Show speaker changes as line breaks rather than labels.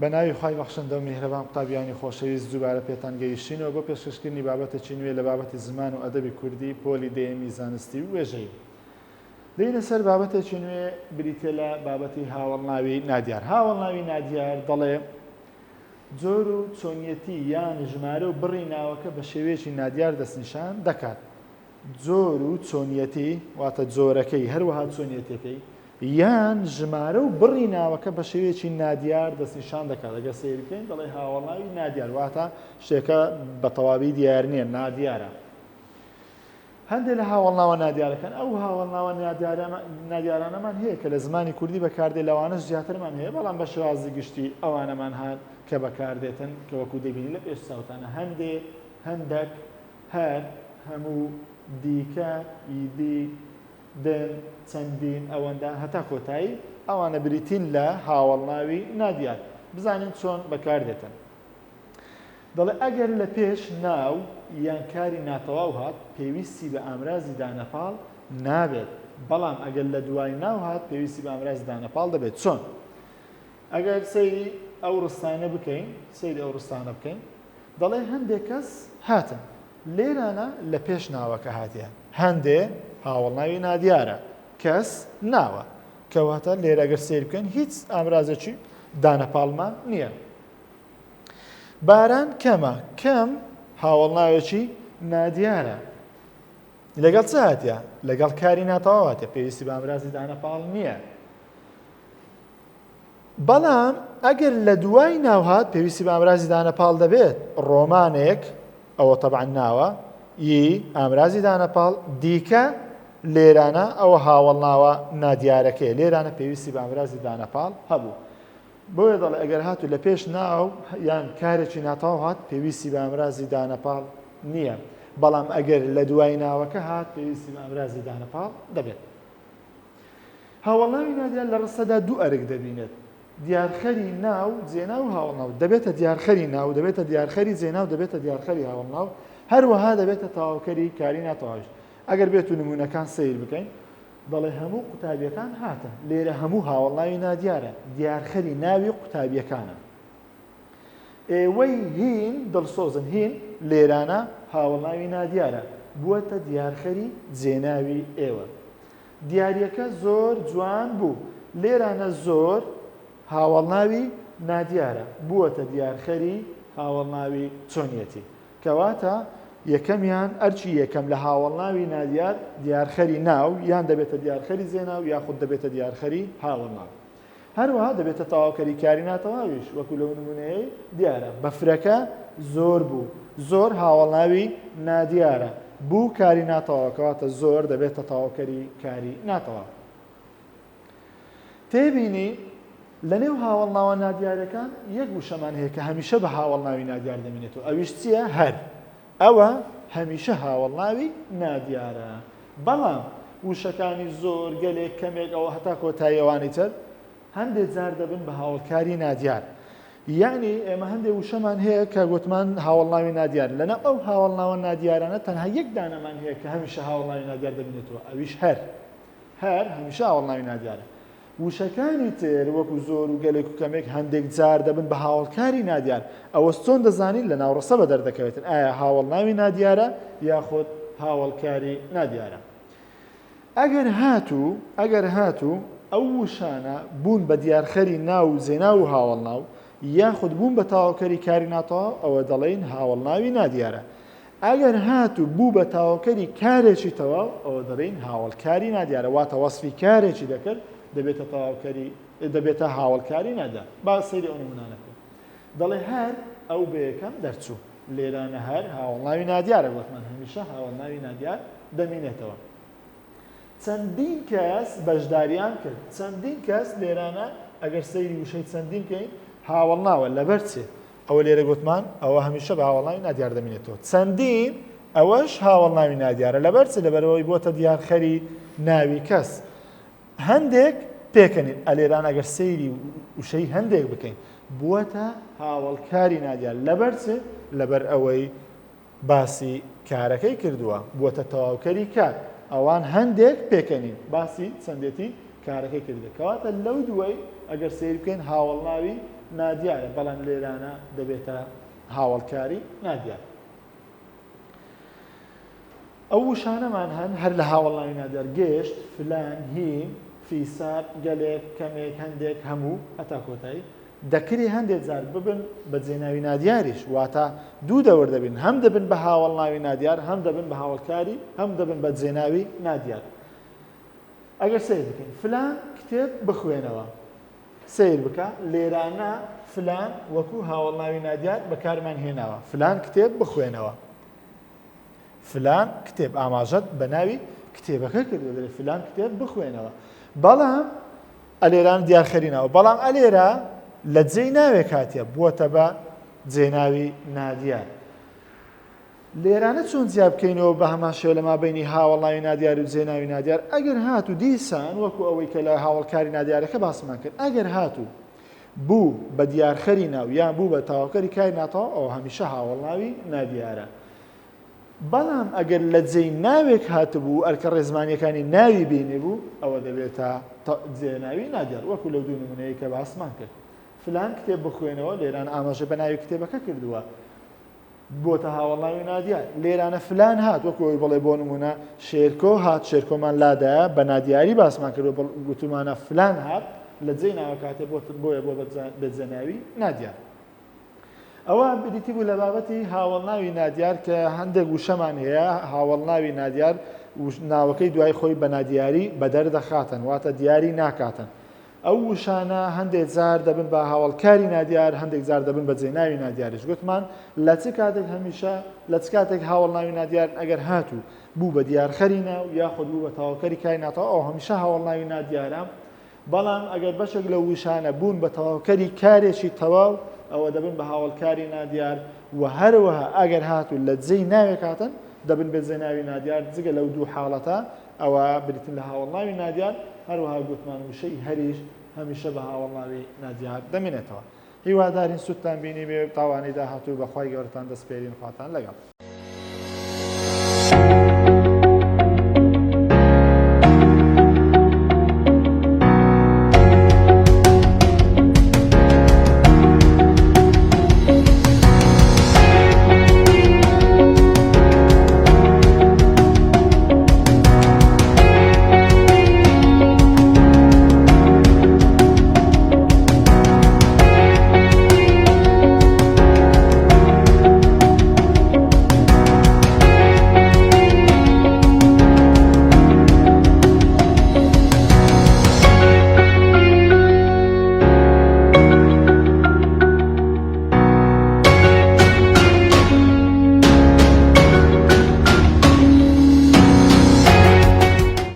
بەناوی خی بەخشندە و میهرەبان قوتابیانی خۆشەویست دووبارە پێتان گەیشتینەوە بۆ پێشکەشکردنی بابەتێکی نوێ لە بابەتی زمان و ئەدەبی کوردی پۆلی دەیەمی زانستی و وێژەی. دەینە سەر بابەتێکی نوێ بریتە لە بابەتی هاوڵناوی نادیار. هاوڵناوی نادیار دەڵێ جۆر و چۆنیەتی یان ژمارە و بڕی ناوەکە بە شێوەیەکی نادیار دەستنیشان دەکات. جۆر و چۆنیەتی واتە جۆرەکەی هەروەها چۆنیەتەکەی یان ژمارە و بڕی ناوەکە بە شێوەیەکی نادیار دەستنیشان دەکات. ئەگەر سەیر بکەین دەڵێ هاوڵناوی نادیار واتە شتێکە بە تەواوی دیار نییە، نادیارە. هەندێک لە هاوڵناوە نادیارەکەن ئەو هاوڵناوە نادیارانەمان هەیە کە لە زمانی کوردی بەکاردێ لەوانش زیاترمان هەیە، بەڵام بە شێوازی گشتی ئەوانەمان هات کە بەکاردێتن کە وەکو دەبینی لە پێش چاوتانە هەندێ، هەندێک، هەر، هەموو، دیکە، ئیدی، دن، چەندین ئەوەندە هەتا کۆتایی ئەوانە بریتین لە هاوڵناوی نادیار. بزانین چۆن بەکاردێتن. دەڵێ ئەگەر لە پێش ناو یان کاری ناتەواو هات پێویستی بە ئامرازی دانەپاڵ نابێت، بەڵام ئەگەر لە دوای ناو هات پێویستی بە ئامرازی دانەپاڵ دەبێت. چۆن؟ ئەگەر سەیری ئەو ڕستانە بکەین، سەیری ئەو ڕستانە بکەین، دەڵێ هەندێک کەس هاتن لێرانە لە پێش ناوەکە هاتیان، هەندێ هاوڵناوی نادیارە، کەس ناوە، کەواتە لێرە ئەگەر سەیر بکەین هیچ ئامرازێکی دانەپاڵمان نییە. باران کەمە، کەم هاوڵناوێکی نادیارە. لەگەڵ چ هاتیە؟ لەگەڵ کاری ناتەواو هاتیە، پێویستی بە ئامرازی دانەپاڵ نییە. بەڵام ئەگەر لە دوای ناو هات پێویستی بە ئامرازی دانەپاڵ دەبێت. ڕۆمانێک ئەوە تەبعەن ناوە، ی ئامرازی دانەپاڵ، دیکە لێرانە ئەوە هاوڵناوە نادیارەکەی، لێرانە پێویستی بە ئامرازی دانەپاڵ هەبوو. بۆیە دەڵێ ئەگەر هاتوو لە پێش ناو یان کارێکی ناتەواو هات پێویستی بە ئامرازی دانەپاڵ نییە، بەڵام ئەگەر لە دوای ناوەکە هات پێویستی بە ئامرازی دانەپاڵ دەبێت. هاوڵناوی نادیار لە ڕستەدا دوو ئەرک دەبینێت، دیارخەری ناو، جێناو و هاوڵناو. دەبێتە دیارخەری ناو، دەبێتە دیارخەری جێناو، دەبێتە دیارخەری هاوڵناو، هەروەها دەبێتە تەواوکەری کاری ناتەواویش. ئەگەر بێت و نمونونەکان سیر بکەین دەڵێ هەموو قوتابیەکان هاتن، لێرە هەموو هاوڵناوی نادیارە، دیارخەری ناوی قوتابیەکانە. ئێوەی هین دڵسۆزن، هین لێرانە هاوڵناوی نادیارە، بووەتە دیارخەری جێناوی ئێوە. دیاریەکە زۆر جوان بوو، لێرانە زۆر هاوڵناوی نادیارە، بووەتە دیارخەری هاوڵناوی چۆنیەتی. کەواتە یەکەمیان ئەرچی یەکەم لە هاوڵناوی نادیار دیارخەری ناو یان دەبێتە دیارخەری جێناو یاخود دەبێتە دیارخەری هاوڵناو. هەروەها دەبێتە تەواوکەری کاری ناتەواویش، وەکو لەو نمونەیە دیارە بەفرەکە زۆر بوو، زۆر هاوڵناوی نادیارە، بوو کاری ناتەواو، کەواتە زۆر دەبێتە تەواوکەری کاری ناتەواو. تێبینی لەنێو هاوڵناوە نادیارەکان یەک وشەمان هەیە کە هەمیشە بە هاوڵناوی نادیار دەمێنێتەوە، ئەویش چییە؟ هەر. ئەوە هەمیشە هاوڵناوی نادیارە، بەڵام وشەکانی زۆر گەلێک کەمێک ئەوە هەتا کۆتایی ئەوانی تر هەندێک جار دەبن بە هاوڵکاری نادیار. یعنی ئێمە هەندێک وشەمان هەیە کە گوتمان هاوڵناوی نادیار، لەناو ئەو هاوڵناوە نادیارانە تەنها یەک دانەمان هەیە کە هەمیشە هاوڵناوی نادیار دەبێنێتەوە، ئەویش هەر. هەر هەمیشە هاوڵناوی نادیارە. وشەکانی تر وەکو زۆر و گەلێک و کەمێک هەندێک جار دەبن بە هاوڵکاری نادیار. ئەوە چۆن دەزانین لە ناوڕەسە بە دەردەکەوێتن ئایا هاوڵناوی نادیارە یاخود هاوڵکاری نادیارە. ئەگەر هاتوو ئەو وشانە بوون بە دیارخەری ناو و جێناو و هاوڵناو یاخود بوون بە تەواوکەری کاری ناتەواو ئەوە دەڵێن هاوڵناوی نادیارە. ئەگەر هاتوو بوو بە تەواوکەری کارێکی تەواو ئەوە دەڵێن هاوڵکاری نادیارە، واتە وەسفی کارێکی دەکرد دەبێتە تەواوکەری، دەبێتە هاوڵکاری نادیار. با سەیری ئەو نمونانەکە دەڵێ هەر ئەو بەیەکەم دەرچوو، لێرانە هەر هاوڵناوی نادیارە، وەکمان هەمیشە هاوڵناوی نادیار دەمێنێتەوە. چەندین کەس بەشداریان کرد، چەندین کەس لێرانە ئەگەر سەیری وشەی چەندین بکەین هاوڵناوە، لەبەر چێ؟ ئەوە لێرە گوتمان ئەوە هەمیشە بە هاوڵناوی نادیار دەمێنێتەوە. چەندین ئەوەش هاوڵناوی نادیارە، لەبەر چێ؟ لەبەرەوەی بۆتە دیارخەری ناوی کەس. هەندێک پێکەنین ئەلێران ئەگەر سەیری وشەی هەندێک بکەین بووەتە هاوڵکاری نادیار، لەبەر چێ؟ لەبەر ئەوەی باسی کارەکەی کردووە، بووەتە تەواوکەری کار. ئەوان هەندێک پێکەنین باسی چەندێتی کارەکەی کردێت کەواتە لەو دوای ئەگەر سیر بکەین هاوڵناوی نادیارە بەڵام لێرانە دەبێتە هاوڵکاری نادیار ئەو وشانەمان هەن هەر لە هاوڵناوی نادیار گەشت فلان هیم فیسار گەلێک کەمێک هەندێک هەموو هەتا کۆتایی دەکری هەندێک جار ببن بە جێناوی نادیاریش واتە دوو دەور دەبن هەم دەبن بە هاوڵناوی نادیار هەم دەبن بە هاوڵکاری هەم دەبن بە جێناوی نادیار ئەگەر سیر بکەین فلان کتێب بخوێنەوە سیر بکە لێرانە فلان وەکو هاوڵناوی نادیار بەکارمان هێناوە فلان کتێب بخوێنەوە فلان کتێب ئاماژەت بە ناوی کتێبەکە کردو دەڵێ فلان کتێب بخوێنەوە بەڵام ئەلێران دیارخەرینەوە بەڵام ئەلێرە لە جێی ناوێک هاتیە بووەتە بە جێناوی نادیار لێرانە چۆن جیا بکەینەوە بە هەمان شێوە لە مابەینی هاوڵناوی نادیار و جێناوی نادیار ئەگەر هاتوو دیسان وەکو ئەوەی کە لە هاوڵکاری نادیارەکە باسمان کرد ئەگەر هاتوو بوو بە دیارخەری ناو یان بوو بە تاواکەری کاری ناتەوە ئەو هەمیشە هاوڵناوی نادیارە بەڵام ئەگەر لە جێی ناوێک هاتبوو ئەرکە ڕێزمانیەکانی ناوی بینێ بوو ئەوە دەبێتە جێناوی نادیار وەکو لەو دوو نمونەیە کە باسمان کرد فلان کتێب بخوێنەوە لێران ئاماژە بە ناوی کتێبەکە کردووە بۆتە هاوڵناوی نادیار لێرانە فلان هات وەکو ئەوی بڵێ بۆ نمونە شێرکۆ هات شێرکۆمان لادایە بە نادیاری باسمان کردو گوتمانە فلان هات لە جێی ناوە کاتێ بۆیە بۆ بە جێناوی نادیار ئەوە بریتی بوو لە بابەتی هاوڵناوی نادیار کە هەندێک وشەمان هەیە هاوڵناوی نادیار ناوەکەی دوای خۆی بە نادیاری بە دەردەخاتن واتە دیاری ناکاتن ئەو وشانە هەندێک جار دەبن بە هاوڵکاری نادیار هەندێک جار دەبن بە جێناوی نادیاریش گوتمان لە چ کاتێک هەمیشە لە چ کاتێک هاوڵناوی نادیار ئەگەر هاتوو بوو بە دیارخەری ناو یاخود بوو بە تاواکەری کاری ناتەوە ئەو هەمیشە هاوڵناوی نادیارە بەڵام ئەگەر بەشێک لە وشانە بوون بە تاواکەری کارێکی تەواو ئەوە دەبن بە هاوڵکاری نادیار و هەروەها ئەگەر هاتوو لە جێی ناوێک هاتن دەبن بە جێناوی نادیار جگە لەو دوو حاڵەتە ئەوە بریتن لە هاوڵناوی نادیار هەروەها گوتمان وشەی هەریش هەمیشە بە هاوڵناوی نادیار دەمێنێتەوە هیوادارین سوودتان بینی بێ تاوانەی داهاتوو بەخوای گەورەتان دەسپێرین خواتان لەگەڵ